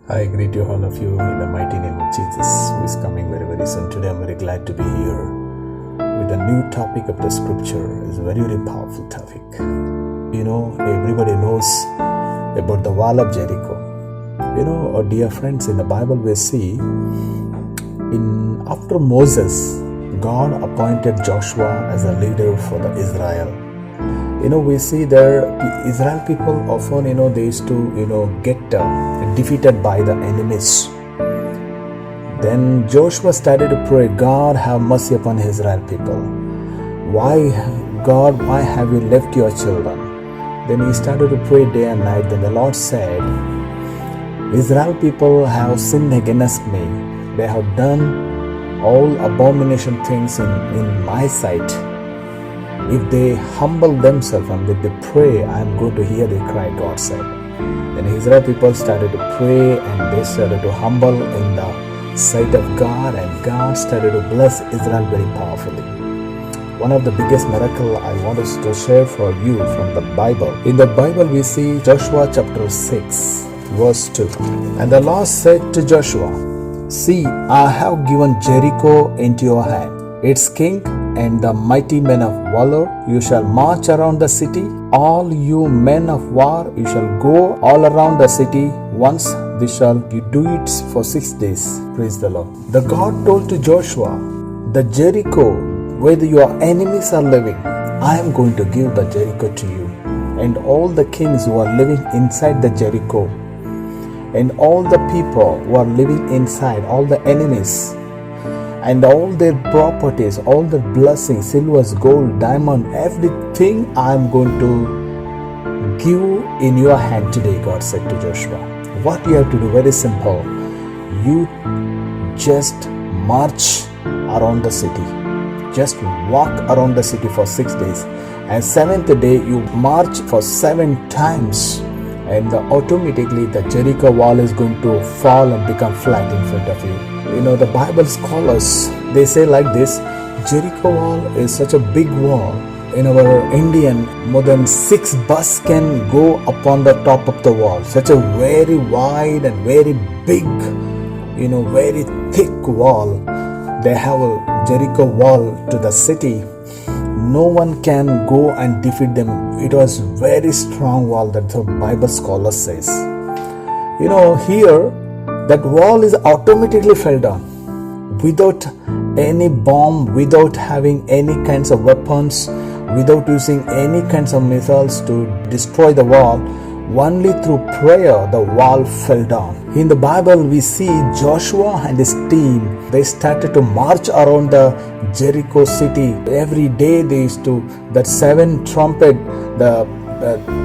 I greet you all of you in the mighty name of Jesus, who is coming very, very soon. Today I'm very glad to be here with a new topic of the scripture. It's a very, very powerful topic. Everybody knows about the wall of Jericho. Our dear friends, in the Bible we see, after Moses, God appointed Joshua as a leader for the Israel. We see there the Israel people often, they used to, get defeated by the enemies. Then Joshua started to pray, God, have mercy upon Israel people. Why, God, why have you left your children? Then he started to pray day and night. Then the Lord said, Israel people have sinned against me. They have done all abomination things in my sight. If they humble themselves and if they pray, I am going to hear their cry, God said. Then Israel people started to pray and they started to humble in the sight of God, and God started to bless Israel very powerfully. One of the biggest miracles I want us to share for you from the Bible. In the Bible we see Joshua chapter 6 verse 2. And the Lord said to Joshua, See, I have given Jericho into your hand, its king and the mighty men of valor. You shall march around the city. All you men of war, you shall go all around the city. Once you do it for 6 days. Praise the Lord. The God told to Joshua, the Jericho, where your enemies are living, I am going to give the Jericho to you. And all the kings who are living inside the Jericho, and all the people who are living inside, all the enemies, and all their properties, all their blessings, silver, gold, diamond, everything I am going to give in your hand today, God said to Joshua. What you have to do, very simple. You just march around the city. Just walk around the city for 6 days. And 7th day, you march for 7 times. And automatically the Jericho wall is going to fall and become flat in front of you. The Bible scholars, they say like this, Jericho wall is such a big wall. In our Indian, more than 6 buses can go upon the top of the wall. Such a very wide and very big, very thick wall. They have a Jericho wall to the city. No one can go and defeat them. It was very strong wall, that the Bible scholar says. Here that wall is automatically fell down without any bomb, without having any kinds of weapons, without using any kinds of missiles to destroy the wall. Only through prayer the wall fell down. In the Bible we see Joshua and his team, they started to march around the Jericho city. Every day they used to, that 7 trumpet, the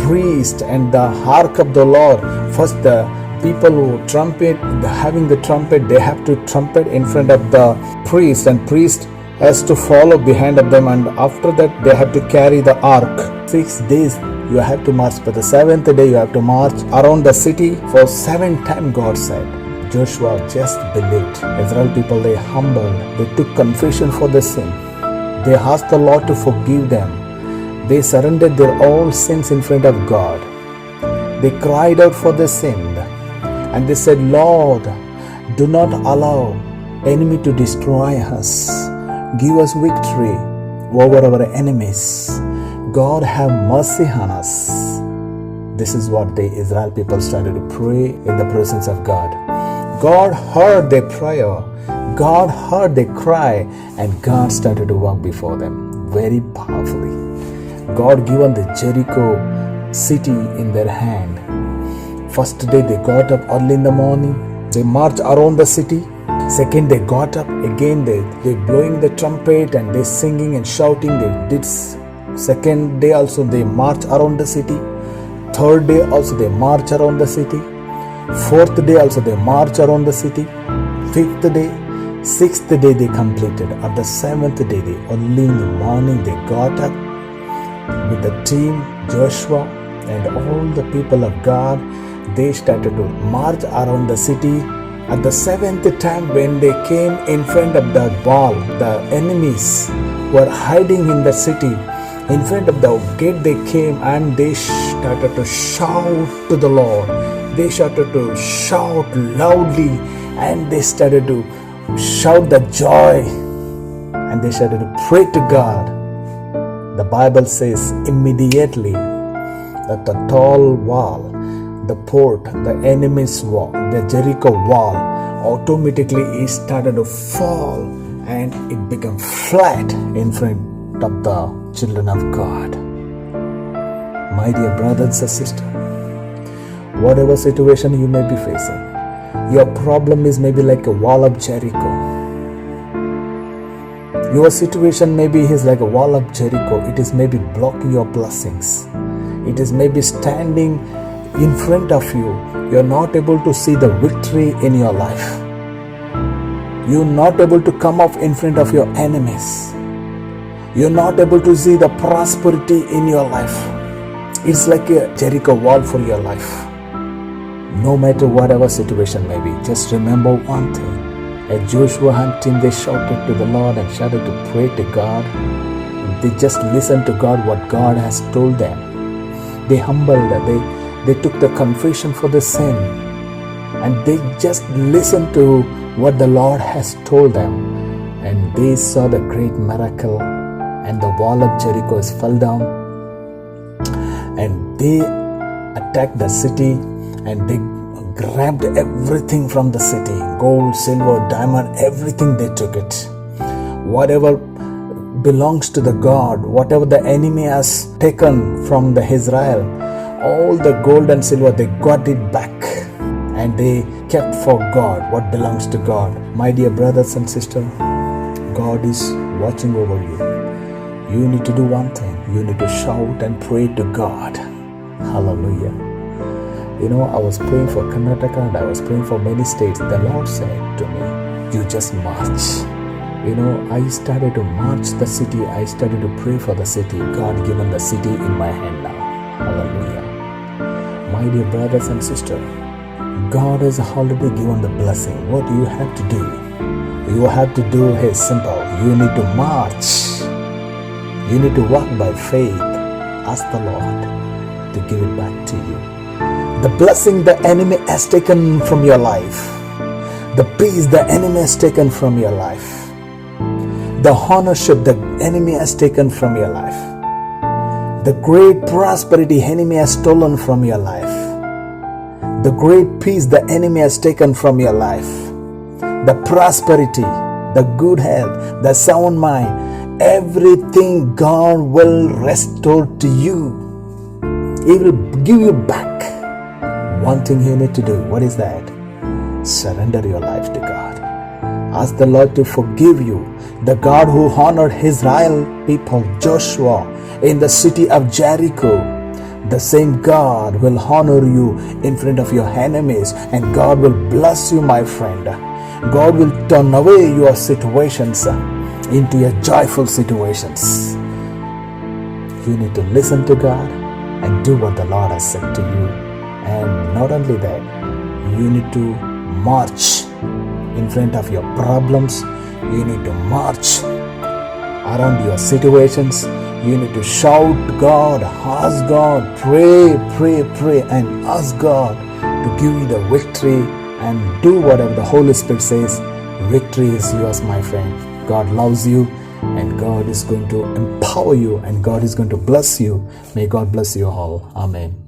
priest and the ark of the Lord. First the people who trumpet, having the trumpet, they have to trumpet in front of the priest, and priest has to follow behind of them, and after that they have to carry the ark. 6 days you have to march, but the 7th day you have to march around the city for 7 times, God said. Joshua just believed. Israel people, they humbled, they took confession for the sin. They asked the Lord to forgive them. They surrendered their all sins in front of God. They cried out for the sin, and they said, Lord, do not allow enemy to destroy us. Give us victory over our enemies. God, have mercy on us. This is what the Israel people started to pray in the presence of God. God heard their prayer. God heard their cry, and God started to walk before them very powerfully. God given the Jericho city in their hand. First day they got up early in the morning. They marched around the city. Second they got up again. They blowing the trumpet and they singing and shouting. They did. Second day also they march around the city. Third day also they march around the city. Fourth day also they march around the city. Fifth day, 6th day they completed. At the 7th day, early in the morning, they got up with the team, Joshua and all the people of God. They started to march around the city. At the 7th time, when they came in front of the wall, the enemies were hiding in the city. In front of the gate they came and they started to shout to the Lord. They started to shout loudly, and they started to shout the joy, and they started to pray to God. The Bible says immediately that the tall wall, the port, the enemy's wall, the Jericho wall, automatically it started to fall, and it became flat in front of the children of God. My dear brothers and sisters, whatever situation you may be facing, your problem is maybe like a wall of Jericho. Your situation maybe is like a wall of Jericho. It is maybe blocking your blessings. It is maybe standing in front of you. You are not able to see the victory in your life. You are not able to come up in front of your enemies. You are not able to see the prosperity in your life. It's like a Jericho wall for your life. No matter whatever situation may be, just remember one thing. At Joshua and team, they shouted to the Lord and started to pray to God. They just listened to God, what God has told them. They humbled, they took the confession for the sin, and they just listened to what the Lord has told them, and they saw the great miracle, and the wall of Jericho fell down, and they attacked the city, and they grabbed everything from the city, gold, silver, diamond, everything. They took it. Whatever belongs to the God, whatever the enemy has taken from the Israel, all the gold and silver, they got it back, and they kept for God what belongs to God. My dear brothers and sisters, God is watching over you. You need to do one thing. You need to shout and pray to God. Hallelujah. You know, I was praying for Karnataka, and I was praying for many states. The Lord said to me, you just march. You know, I started to march the city. I started to pray for the city. God given the city in my hand now. Hallelujah. My dear brothers and sisters, God has already given the blessing. What do you have to do? You have to do is simple. You need to march. You need to walk by faith. Ask the Lord to give it back to you. The blessing the enemy has taken from your life, the peace the enemy has taken from your life, the ownership the enemy has taken from your life, the great prosperity enemy has stolen from your life, the great peace the enemy has taken from your life, the prosperity, the good health, the sound mind, everything God will restore to you. He will give you back. One thing you need to do. What is that? Surrender your life to God. Ask the Lord to forgive you. The God who honored Israel people, Joshua, in the city of Jericho, the same God will honor you in front of your enemies, and God will bless you, my friend. God will turn away your situations into your joyful situations. You need to listen to God and do what the Lord has said to you. And not only that, you need to march in front of your problems. You need to march around your situations. You need to shout God, ask God, pray, and ask God to give you the victory, and do whatever the Holy Spirit says. Victory is yours, my friend. God loves you, and God is going to empower you, and God is going to bless you. May God bless you all. Amen.